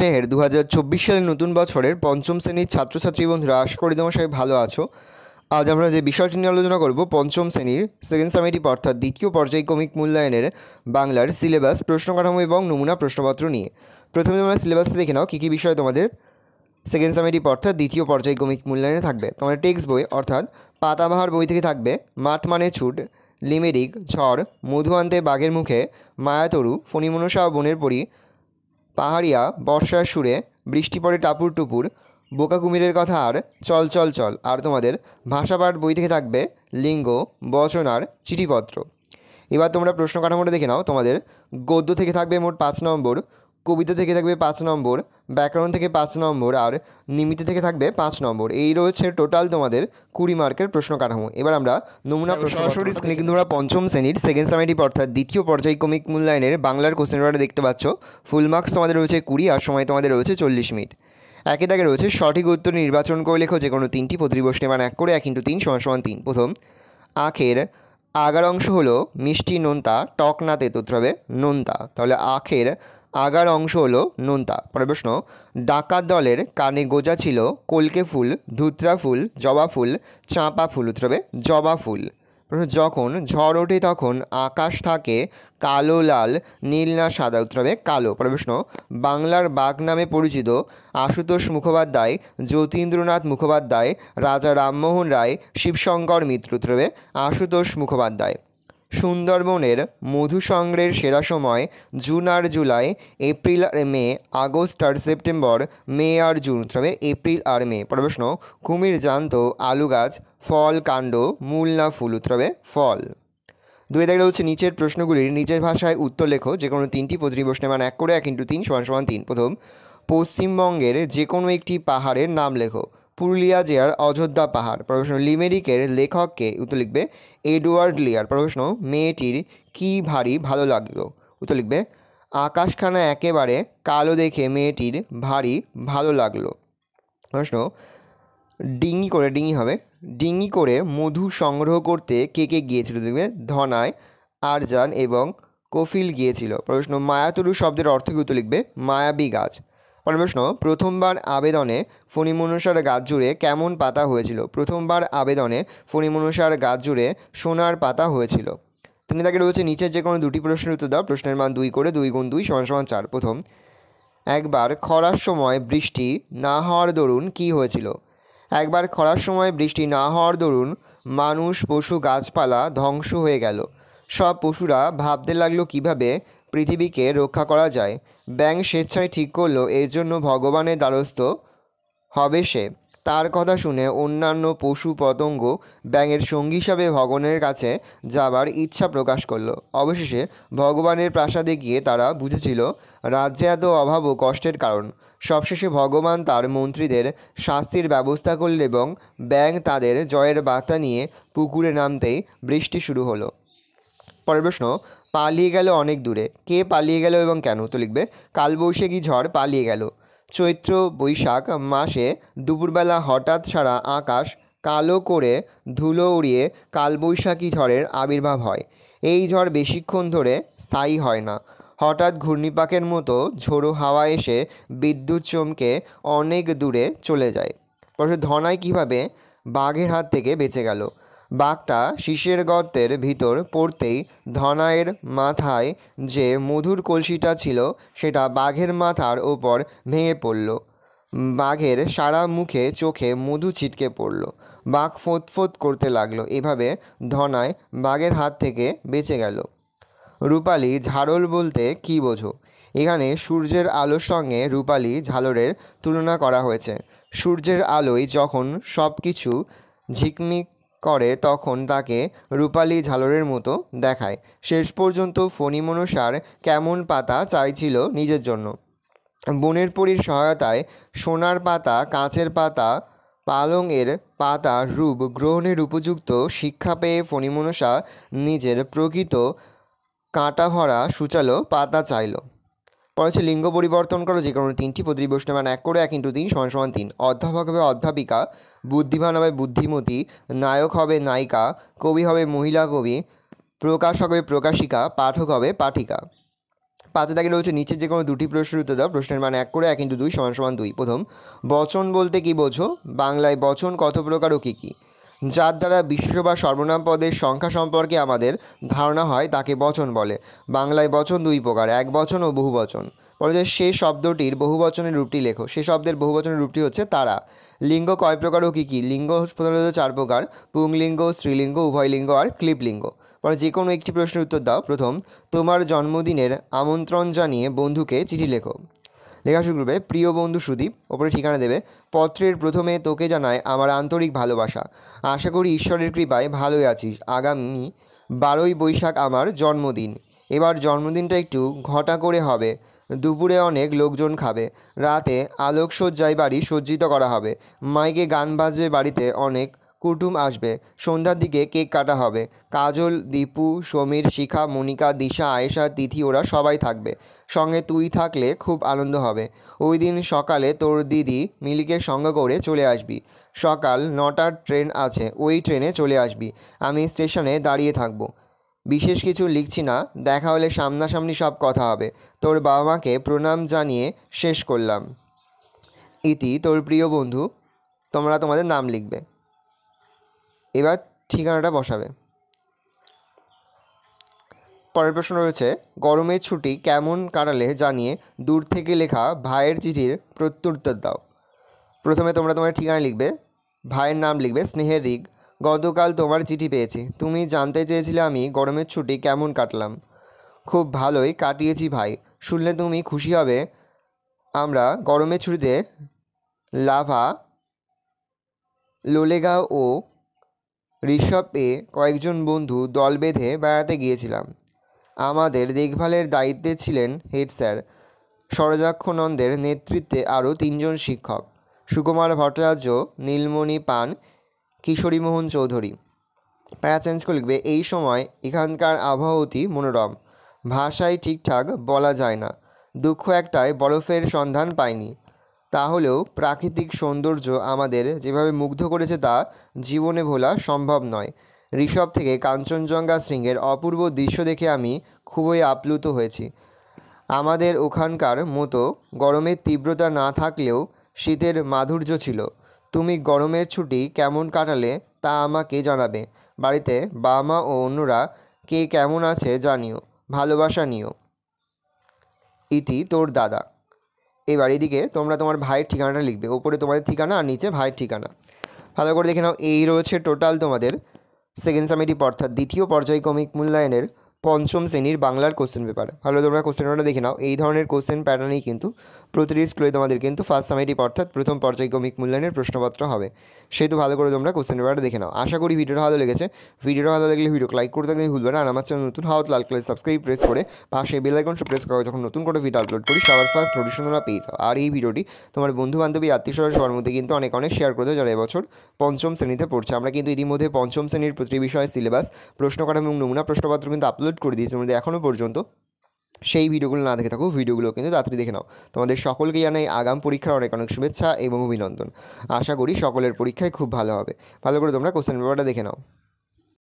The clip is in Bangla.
স্নেহের 2024 সালের নতুন বছরের পঞ্চম শ্রেণীর ছাত্রছাত্রী বন্ধুরা, আশা করি তোমার সবাই ভালো আছো। আজ আমরা যে বিষয়টি নিয়ে আলোচনা করব পঞ্চম শ্রেণীর সেকেন্ড সামেটিভ অর্থাৎ দ্বিতীয় পর্যায়ক্রমিক মূল্যায়নের বাংলার সিলেবাস, প্রশ্ন কাঠামো এবং নমুনা প্রশ্নপত্র নিয়ে। প্রথমে তোমরা সিলেবাসটা দেখে নাও কী কী বিষয় তোমাদের সেকেন্ড সামেটিভ অর্থাৎ দ্বিতীয় পর্যায়ক্রমিক মূল্যায়নে থাকবে। তোমাদের টেক্সট বই অর্থাৎ পাতাবাহার বই থেকে থাকবে মাঠ মানে ছুট, লিমেরিক, ঝড়, মধু আনতে বাঘের মুখে, মায়াতরু, ফণিমনসা ও বনের পরী, পাহাড়িয়া, বর্ষার সুরে, বৃষ্টি পড়ে টাপুর টুপুর, বোকা কুমিরের কথা আর চল চল চল। আর তোমাদের ভাষাপাঠ বই থেকে থাকবে লিঙ্গ, বচন আর চিঠিপত্র। এবার তোমরা প্রশ্ন কাঠামোটা দেখে নাও। তোমাদের গদ্য থেকে থাকবে মোট 5 নম্বর, কবিতা থেকে থাকবে 5 নম্বর, ব্যাকরণ থেকে 5 নম্বর আর নিমিত্ত থেকে থাকবে 5 নম্বর। এই রয়েছে টোটাল তোমাদের 20 মার্কের প্রশ্ন কাঠামো। এবার আমরা নমুনা প্রশ্ন সরাসরি স্ক্রিনে কিন্তু তোমরা পঞ্চম শ্রেণীর সেকেন্ড সামেটিভ অর্থাৎ দ্বিতীয় পর্যায়ক্রমিক মূল্যায়নের বাংলার কোশ্চেন পেপারটা দেখতে পাচ্ছ। ফুল মার্কস তোমাদের রয়েছে 20 আর সময় তোমাদের রয়েছে 40 মিনিট। একে দাগে রয়েছে সঠিক উত্তর নির্বাচন করে লেখো যে কোনো 3টি প্রতিটি প্রশ্নে মান 1 করে 1 × 3 = 3। প্রথম, আখের আগার অংশ হলো মিষ্টি নোনতা, টক না তেতো, হবে নোনতা। তাহলে আখের আগার অংশ হলো নোনতা। পরের প্রশ্ন, ডাকাত দলের কানে গোজা ছিল কলকে ফুল, ধুত্রা ফুল, জবা ফুল, চাঁপা ফুল, হবে জবা ফুল। যখন ঝড় ওঠে তখন আকাশ থাকে কালো লাল, নীল না সাদা, হবে কালো। পরের প্রশ্ন, বাংলার বাঘ নামে পরিচিত আশুতোষ মুখোপাধ্যায়, যতীন্দ্রনাথ মুখোপাধ্যায়, রাজা রামমোহন রায়, শিবশঙ্কর মিত্র, হবে আশুতোষ মুখোপাধ্যায়। সুন্দরবনের মধু সংগ্রহের সেরা সময় জুন আর জুলাই, এপ্রিল আর মে, আগস্ট আর সেপ্টেম্বর, মে আর জুন, হবে এপ্রিল আর মে। পরের প্রশ্ন, কুমির জানত আলু গাছ, ফল কাণ্ড, মূল না ফুল, হবে ফল। দুই দাগে হচ্ছে নিচের প্রশ্নগুলির নিজের ভাষায় উত্তর লেখো যে কোনো 3টি প্রতিটি প্রশ্নে মান 1 করে 1 × 3 = 3। প্রথম, পশ্চিমবঙ্গের যে কোনো একটি পাহাড়ের নাম লেখো। পুরুলিয়া জেলার অযোধ্যা পাহাড়। প্রশ্ন, লিমেরিকের লেখককে, উত্তর লিখবে এডওয়ার্ড লিয়ার। প্রশ্ন, মেয়েটির কি ভারী ভালো লাগলো, উত্তর লিখবে আকাশখানা একেবারে কালো দেখে মেয়েটির ভারী ভালো লাগলো। প্রশ্ন, ডিঙি করে মধু সংগ্রহ করতে কে কে গিয়েছিল, দেখবে ধনায়, আরজান এবং কফিল গিয়েছিল। প্রশ্ন, মায়াতরু শব্দের অর্থ কি, উত্তর লিখবে মায়াবী গাছ। পরের প্রশ্ন, প্রথমবার আবেদনে ফণিমনসার গাছ জুড়ে কেমন পাতা হয়েছিল? প্রথমবার আবেদনে ফণিমনসার গাছ জুড়ে সোনার পাতা হয়েছিল। তিনি তাকে রয়েছে নিচের যে কোনো 2টি প্রশ্নের উত্তর দাও। প্রশ্নের মান 2 করে 2 × 2 = 4। প্রথম, একবার খরার সময় বৃষ্টি না হওয়ার দরুন কী হয়েছিল? একবার খরার সময় বৃষ্টি না হওয়ার দরুন মানুষ, পশু, গাছপালা ধ্বংস হয়ে গেল। সব পশুরা ভাবতে লাগলো কিভাবে পৃথিবীকে রক্ষা করা যায়। ব্যাঙ স্বেচ্ছায় ঠিক করলো এর জন্য ভগবানের দ্বারস্থ হবে সে। তার কথা শুনে অন্যান্য পশু পতঙ্গ ব্যাঙের সঙ্গী হিসাবে ভগবানের কাছে যাবার ইচ্ছা প্রকাশ করলো। অবশেষে ভগবানের প্রাসাদে গিয়ে তারা বুঝেছিল রাজ্যে এত অভাব ও কষ্টের কারণ। সবশেষে ভগবান তার মন্ত্রীদের শাস্তির ব্যবস্থা করলেন এবং ব্যাঙ তাদের জয়ের বার্তা নিয়ে পুকুরে নামতেই বৃষ্টি শুরু হলো। পরের প্রশ্ন, পালিয়ে গেল অনেক দূরে। কে পালিয়ে গেল এবং কেন? তো লিখবে কালবৈশাখী ঝড় পালিয়ে গেল। চৈত্র বৈশাখ মাসে দুপুরবেলা হঠাৎ সারা আকাশ কালো করে ধুলো উড়িয়ে কালবৈশাখী ঝড়ের আবির্ভাব হয়। এই ঝড় বেশিক্ষণ ধরে স্থায়ী হয় না। হঠাৎ ঘূর্ণিপাকের মতো ঝোড়ো হাওয়া এসে বিদ্যুৎ চমকে অনেক দূরে চলে যায়। ধনাই কীভাবে বাঘের হাত থেকে বেঁচে গেল? বাঘটা শীষের গর্তের ভিতর পড়তেই ধনাইয়ের মাথায় যে মধুর কলসিটা ছিল সেটা বাঘের মাথার ওপর ভেঙে পড়ল। বাঘের সারা মুখে চোখে মধু ছিটকে পড়ল। বাঘ ফোঁত করতে লাগলো। এভাবে ধনাই বাঘের হাত থেকে বেঁচে গেল। রূপালি ঝাড়ল বলতে কী বোঝো? এখানে সূর্যের আলোর সঙ্গে রূপালি ঝালরের তুলনা করা হয়েছে। সূর্যের আলোয় যখন সব কিছু ঝিকমিক করে তখন তাকে রূপালি ঝালরের মতো দেখায়। শেষ পর্যন্ত ফণিমনসার কেমন পাতা চাইছিল নিজের জন্য। বনের পরীর সহায়তায় সোনার পাতা, কাঁচের পাতা, পালংয়ের পাতার রূপ গ্রহণের উপযুক্ত শিক্ষা পেয়ে ফণিমনসা নিজের প্রকৃত কাঁটা ভরা সূচালো পাতা চাইল। পরে হচ্ছে লিঙ্গ পরিবর্তন করো যে কোনো 3টি প্রতিটি প্রশ্নে মান 1 করে 1 × 3 = 3। অধ্যাপক হবে অধ্যাপিকা, বুদ্ধিমান হবে বুদ্ধিমতী, নায়ক হবে নায়িকা, কবি হবে মহিলা কবি, প্রকাশক হবে প্রকাশিকা, পাঠক হবে পাঠিকা। 5 দাগে রয়েছে নিচে যে কোনো দুটি প্রশ্নের উত্তর দাও। প্রশ্নের মান 1 করে 1 × 2 = 2। প্রথম, বচন বলতে কি বোঝো? বাংলায় বচন কত প্রকার ও কী কী? যার দ্বারা বিশেষ্য বা সর্বনাম পদের সংখ্যা সম্পর্কে আমাদের ধারণা হয় তাকে বচন বলে। বাংলায় বচন 2 প্রকার, একবচন ও বহুবচন। পরে সে শব্দটির বহুবচনের রূপটি লেখো। সে শব্দের বহুবচনের রূপটি হচ্ছে তারা। লিঙ্গ কয় প্রকার ও কী কী? লিঙ্গ প্রধানত 4 প্রকার, পুংলিঙ্গ, স্ত্রীলিঙ্গ, উভয়লিঙ্গ আর ক্লীবলিঙ্গ। পরে যে কোনো একটি প্রশ্নের উত্তর দাও। প্রথম, তোমার জন্মদিনের আমন্ত্রণ জানিয়ে বন্ধুকে চিঠি লেখো। লেখা শুরু করবে, প্রিয় বন্ধু সুদীপ, ওপরে ঠিকানা দেবে। পত্রের প্রথমে তোকে জানায় আমার আন্তরিক ভালোবাসা। আশা করি ঈশ্বরের কৃপায় ভালোই আছিস। আগামী 12ই বৈশাখ আমার জন্মদিন। এবার জন্মদিনটা একটু ঘটা করে হবে। দুপুরে অনেক লোকজন খাবে। রাতে আলোকসজ্জায় বাড়ি সজ্জিত করা হবে। মাইকে গান বাজবে, বাড়িতে অনেক কুটুম আসবে। সন্ধ্যার দিকে কেক কাটা হবে। কাজল, দীপু, সমীর, শিখা, মনিকা, দিশা, আয়েশা, তিথি ওরা সবাই থাকবে। সঙ্গে তুই থাকলে খুব আনন্দ হবে। ওই দিন সকালে তোর দিদি মিলিকে সঙ্গে করে চলে আসবি। সকাল 9টার ট্রেন আছে, ওই ট্রেনে চলে আসবি। আমি স্টেশনে দাঁড়িয়ে থাকবো। বিশেষ কিছু লিখছি না, দেখা হলে সামনাসামনি সব কথা হবে। তোর বাবা মাকে প্রণাম জানিয়ে শেষ করলাম। ইতি, তোর প্রিয় বন্ধু। তোমরা তোমাদের নাম লিখবে। এবার ঠিকানাটা বসাবে। পরের প্রশ্ন রয়েছে, গরমের ছুটি কেমন কাটালে জানিয়ে দূর থেকে লেখা ভাইয়ের চিঠির প্রত্যুত্তর দাও। প্রথমে তোমরা তোমার ঠিকানা লিখবে, ভাইয়ের নাম লিখবে। স্নেহের রিগ, গতকাল তোমার চিঠি পেয়েছি। তুমি জানতে চেয়েছিলে আমি গরমের ছুটি কেমন কাটলাম। খুব ভালোই কাটিয়েছি ভাই, শুনলে তুমি খুশি হবে। আমরা গরমের ছুটিতে লাভা, লোলেগাঁও ও ঋষভে কয়েকজন বন্ধু দল বেঁধে বেড়াতে গিয়েছিলাম। আমাদের দেখভালের দায়িত্বে ছিলেন হেড স্যার। সরজাক্ষনন্দের নেতৃত্বে আরও 3 জন শিক্ষক, সুকুমার ভট্টাচার্য, নীলমণি পান, কিশোরীমোহন চৌধুরী। প্যারা চেঞ্জ করে লিখবে, এই সময় এখানকার আবহাওয়া অতি মনোরম, ভাষায় ঠিকঠাক বলা যায় না। দুঃখ একটাই, বরফের সন্ধান পাইনি। তাহলেও প্রাকৃতিক সৌন্দর্য আমাদের যেভাবে মুগ্ধ করেছে তা জীবনে ভোলা সম্ভব নয়। ঋষভ থেকে কাঞ্চনজঙ্ঘা শৃঙ্গের অপূর্ব দৃশ্য দেখে আমি খুবই আপ্লুত হয়েছি। আমাদের ওখানকার মতো গরমের তীব্রতা না থাকলেও শীতের মাধুর্য ছিল। তুমি গরমের ছুটি কেমন কাটালে তা আমাকে জানাবে। বাড়িতে বাবা মা ও অন্যরা কে কেমন আছে জানিও। ভালোবাসা নিও। ইতি, তোর দাদা। এবার এদিকে তোমরা তোমার ভাইয়ের ঠিকানাটা লিখবে। ওপরে তোমাদের ঠিকানা আর নিচে ভাইয়ের ঠিকানা। ভালো করে দেখে নাও। এই রয়েছে টোটাল তোমাদের সেকেন্ড সামেটিভ অর্থাৎ দ্বিতীয় পর্যায়ক্রমিক মূল্যায়নের 5ম শ্রেণীর বাংলার কোশ্চেন পেপার। ভালো তোমরা কোশ্চেন পেপারটা দেখে নাও। এই ধরনের কোশ্চেন প্যাটার্নেই কিন্তু প্রতিটি স্কুলে তোমাদের কিন্তু ফার্স্ট সামেটিভ অর্থাৎ প্রথম পর্যায়ক্রমিক মূল্যায়নের প্রশ্নপত্র হবে। সেহেতু ভালো করে তোমরা কোশ্চেন পেপারটা দেখে নাও। আশা করি ভিডিওটা ভালো লেগেছে। ভিডিওটা ভালো লাগলে ভিডিও লাইক করতে একদমই ভুলবে না। আর আমার চ্যানেল নতুন হাওয়াত লাল কালার সাবস্ক্রাইব প্রেস করে পাশে বেল আইকনটা প্রেস করে যখন নতুন করে ভিডিও আপলোড করি সবার ফার্স্ট নোটিফিকেশন তোমরা পেয়ে যাও। আর এই ভিডিওটি তোমার বন্ধু বান্ধবী আত্মীয়স্বজন সবার মধ্যে কিন্তু অনেক শেয়ার করে দেয় যারা এবছর 5ম শ্রেণীতে পড়ছে। আমরা কিন্তু ইতিমধ্যে 5ম শ্রেণীর প্রতি বিষয়ে সিলেবাস, প্রশ্নকাঠামো এবং নমুনা প্রশ্নপত্র কিন্তু আপলোড করে দিয়েছি। তোমাদের এখনও পর্যন্ত সেই ভিডিওগুলো না দেখে থাকো, ভিডিওগুলো কিন্তু তাড়াতাড়ি দেখে নাও। তোমাদের সকলকে জানাই আগাম পরীক্ষার অনেক শুভেচ্ছা এবং অভিনন্দন। আশা করি সকলের পরীক্ষায় খুব ভালো হবে। ভালো করে তোমরা কোশ্চেন পেপারটা দেখে নাও।